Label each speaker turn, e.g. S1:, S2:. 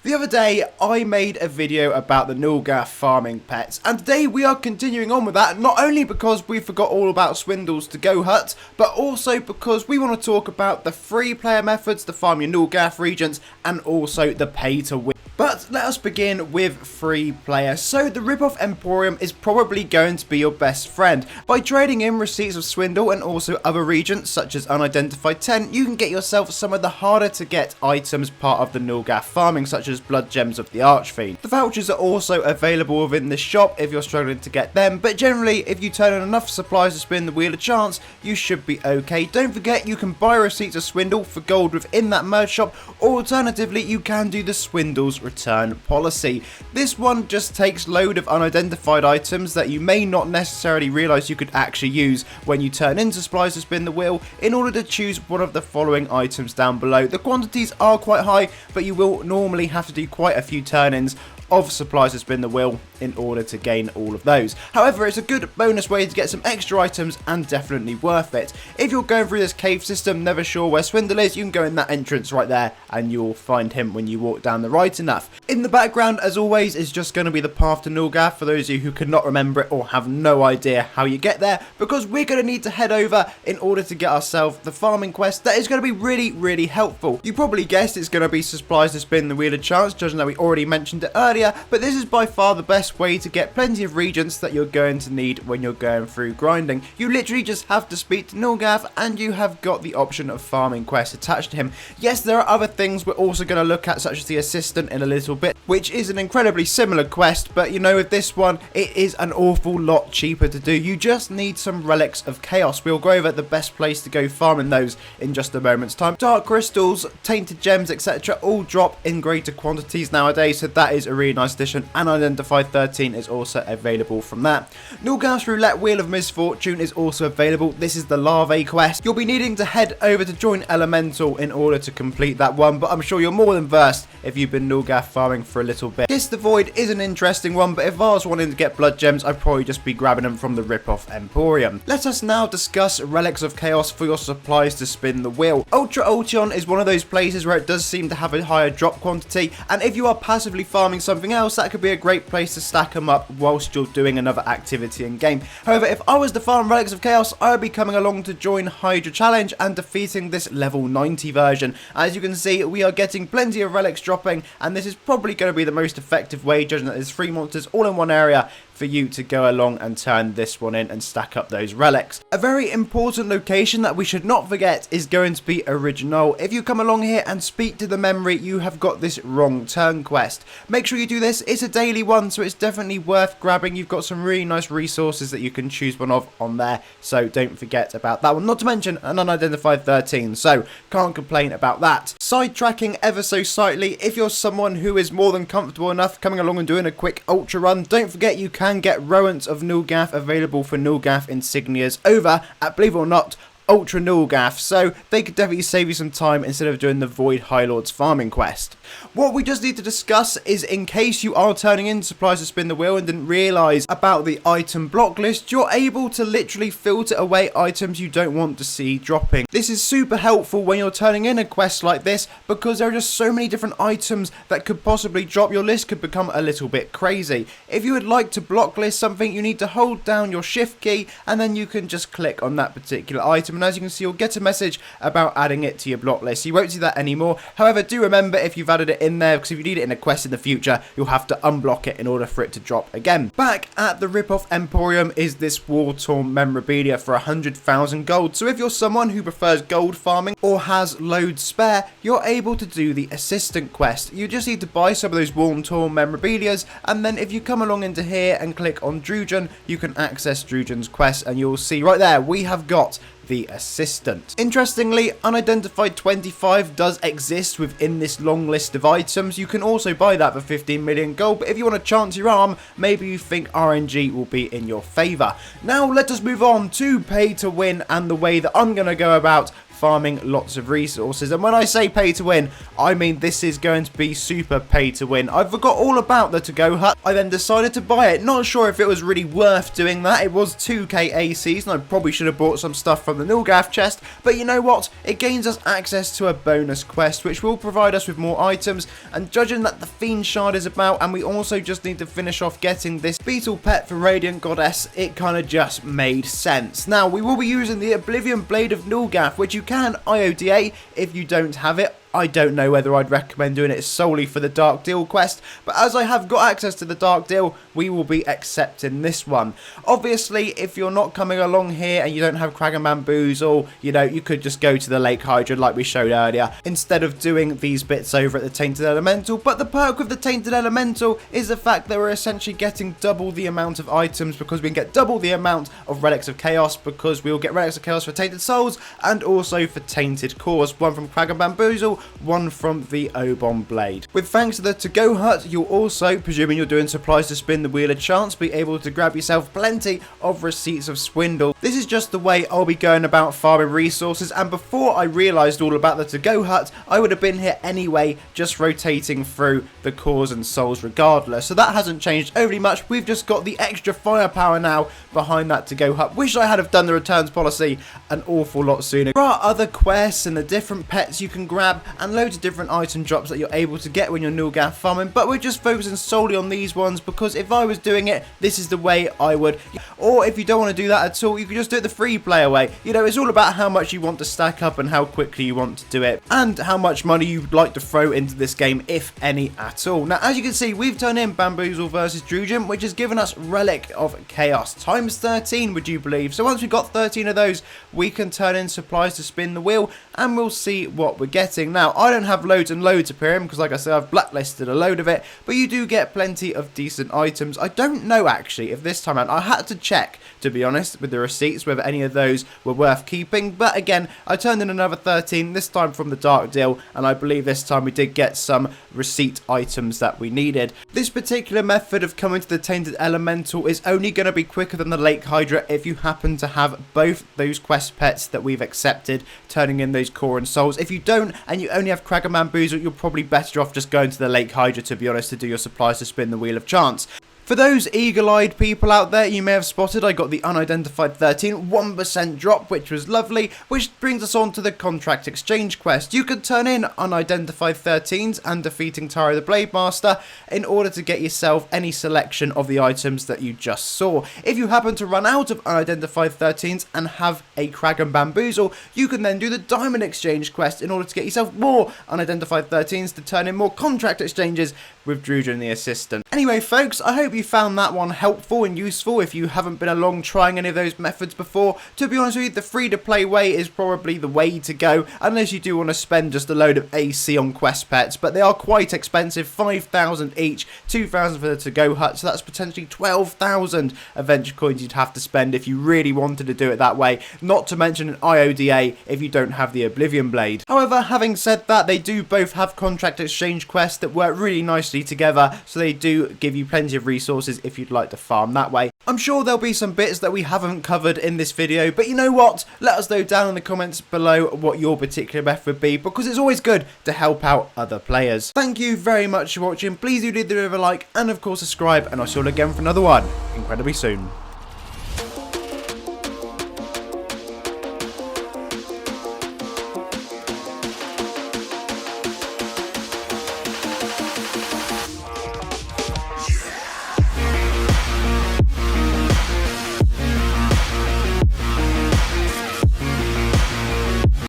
S1: The other day, I made a video about the Nulgath farming pets, and today we are continuing on with that, not only because we forgot all about Swindles to go hut, but also because we want to talk about the free player methods to farm your Nulgath Reagents, and also the pay to win. But let us begin with free player. So the rip-off emporium is probably going to be your best friend. By trading in receipts of Swindle and also other regents such as unidentified tent, you can get yourself some of the harder to get items part of the Nulgath farming, such as blood gems of the archfiend. The vouchers are also available within the shop if you're struggling to get them, but generally if you turn in enough supplies to spin the wheel of chance, you should be okay. Don't forget you can buy receipts of Swindle for gold within that merge shop, or alternatively you can do the Swindles return policy. This one just takes load of unidentified items that you may not necessarily realise you could actually use when you turn in supplies to spin the wheel in order to choose one of the following items down below. The quantities are quite high, but you will normally have to do quite a few turn-ins of supplies to spin the wheel in order to gain all of those. However, it's a good bonus way to get some extra items and definitely worth it. If you're going through this cave system, never sure where Swindle is, you can go in that entrance right there and you'll find him when you walk down the right enough. In the background, as always, is just going to be the path to Nulgath for those of you who cannot remember it or have no idea how you get there, because we're going to need to head over in order to get ourselves the farming quest that is going to be really helpful. You probably guessed it's going to be supplies to spin the wheel of chance, judging that we already mentioned it earlier, but this is by far the best way to get plenty of regents that you're going to need when you're going through grinding. You literally just have to speak to Nulgath and you have got the option of farming quests attached to him. Yes, there are other things we're also going to look at, such as the assistant in a little bit, which is an incredibly similar quest, but you know, with this one it is an awful lot cheaper to do. You just need some relics of chaos. We'll go over the best place to go farming those in just a moment's time. Dark crystals, tainted gems, etc. all drop in greater quantities nowadays, so that is a really nice addition. And Unidentified 13 is also available from that. Nulgath's Roulette Wheel of Misfortune is also available. This is the larvae quest. You'll be needing to head over to join Elemental in order to complete that one, but I'm sure you're more than versed if you've been Nulgath farming for a little bit. Kiss the Void is an interesting one, but if I was wanting to get blood gems, I'd probably just be grabbing them from the rip-off emporium. Let us now discuss Relics of Chaos for your supplies to spin the wheel. Ultra Ultion is one of those places where it does seem to have a higher drop quantity, and if you are passively farming something else, that could be a great place to stack them up whilst you're doing another activity in game. However, if I was to farm Relics of Chaos, I would be coming along to join hydrachallenge and defeating this level 90 version. As you can see, we are getting plenty of relics dropping, and this is probably going to be the most effective way, judging that there's 3 monsters all in one area, for you to go along and turn this one in and stack up those relics. A very important location that we should not forget is going to be Original. If you come along here and speak to the memory, you have got this wrong turn quest. Make sure you do this. It's a daily one, so it's definitely worth grabbing. You've got some really nice resources that you can choose one of on there, so don't forget about that one. Not to mention an Unidentified 13, so can't complain about that. Sidetracking ever so slightly, if you're someone who is more than comfortable enough coming along and doing a quick ultra run, don't forget you can get Roents of Nulgath available for Nulgath insignias over at, believe it or not, Ultra Nulgath, so they could definitely save you some time instead of doing the Void High Lord's farming quest. What we just need to discuss is, in case you are turning in supplies to spin the wheel and didn't realise about the item block list, you're able to literally filter away items you don't want to see dropping. This is super helpful when you're turning in a quest like this, because there are just so many different items that could possibly drop. Your list could become a little bit crazy. If you would like to block list something, you need to hold down your shift key and then you can just click on that particular item, and as you can see, you'll get a message about adding it to your block list. You won't see that anymore. However, do remember, if you've added it in there, because if you need it in a quest in the future, you'll have to unblock it in order for it to drop again. Back at the rip-off emporium is this war-torn memorabilia for 100,000 gold. So if you're someone who prefers gold farming or has loads spare, you're able to do the assistant quest. You just need to buy some of those war-torn memorabilias, and then if you come along into here and click on drudgen, you can access drudgen's quest, and you'll see right there we have got the assistant. Interestingly, Unidentified 25 does exist within this long list of items. You can also buy that for 15 million gold, but if you want to chance your arm, maybe you think RNG will be in your favour. Now let us move on to pay to win and the way that I'm going to go about farming lots of resources. And when I say pay to win, I mean this is going to be super pay to win. I forgot all about the to-go hut. I then decided to buy it. Not sure if it was really worth doing that. It was 2k ACs, and I probably should have bought some stuff from the Nulgath chest. But you know what? It gains us access to a bonus quest, which will provide us with more items. And judging that the Fiend Shard is about, and we also just need to finish off getting this beetle pet for Radiant Goddess, it kind of just made sense. Now, we will be using the Oblivion Blade of Nulgath, which you can IODA if you don't have it. I don't know whether I'd recommend doing it solely for the Dark Deal quest, but as I have got access to the Dark Deal, we will be accepting this one. Obviously, if you're not coming along here and you don't have crag and bamboozle, you know, you could just go to the Lake Hydra like we showed earlier, instead of doing these bits over at the Tainted Elemental. But the perk with the Tainted Elemental is the fact that we're essentially getting double the amount of items, because we can get double the amount of Relics of Chaos, because we will get Relics of Chaos for Tainted Souls and also for Tainted Cores, one from crag and bamboozle, one from the Obon Blade. With thanks to the to-go hut, you'll also, presuming you're doing supplies to spin the wheel of chance, be able to grab yourself plenty of receipts of Swindle. This is just the way I'll be going about farming resources, and before I realised all about the to-go hut, I would have been here anyway, just rotating through the cores and souls regardless. So that hasn't changed overly much. We've just got the extra firepower now behind that to-go hut. Wish I had have done the returns policy an awful lot sooner. There are other quests and the different pets you can grab, and loads of different item drops that you're able to get when you're Nulgath farming, but we're just focusing solely on these ones because if I was doing it, this is the way I would. Or if you don't want to do that at all, you can just do it the free player way. You know, it's all about how much you want to stack up and how quickly you want to do it, and how much money you'd like to throw into this game, if any at all. Now, as you can see, we've turned in Bamboozle versus Drudgen, which has given us Relic of Chaos times 13, would you believe? So once we've got 13 of those, we can turn in supplies to spin the wheel, and we'll see what we're getting. Now, I don't have loads and loads of Emporium because, like I said, I've blacklisted a load of it, but you do get plenty of decent items. I don't know actually if this time around, I had to check, to be honest, with the receipts whether any of those were worth keeping, but again, I turned in another 13, this time from the Dark Deal, and I believe this time we did get some receipt items that we needed. This particular method of coming to the Tainted Elemental is only going to be quicker than the Lake Hydra if you happen to have both those quest pets that we've accepted, turning in those core and souls. If you don't, and you only have crag and bamboozle, you're probably better off just going to the Lake Hydra, to be honest, to do your supplies to spin the wheel of chance. For those eagle-eyed people out there, you may have spotted I got the unidentified 13, 1% drop, which was lovely, which brings us on to the contract exchange quest. You could turn in unidentified 13s and defeating Tara the Blade Master in order to get yourself any selection of the items that you just saw. If you happen to run out of unidentified 13s and have a crag and bamboozle, you can then do the diamond exchange quest in order to get yourself more unidentified 13s to turn in more contract exchanges with Drudgen the assistant. Anyway folks, I hope you found that one helpful and useful if you haven't been along trying any of those methods before. To be honest with you, the free to play way is probably the way to go, unless you do want to spend just a load of AC on quest pets, but they are quite expensive, 5,000 each, 2,000 for the to-go hut, so that's potentially 12,000 adventure coins you'd have to spend if you really wanted to do it that way, not to mention an IODA if you don't have the Oblivion Blade. However, having said that, they do both have contract exchange quests that work really nicely together, so they do give you plenty of resources if you'd like to farm that way. I'm sure there'll be some bits that we haven't covered in this video, but you know what? Let us know down in the comments below what your particular method would be, because it's always good to help out other players. Thank you very much for watching. Please do leave a like and of course subscribe, and I'll see you all again for another one incredibly soon.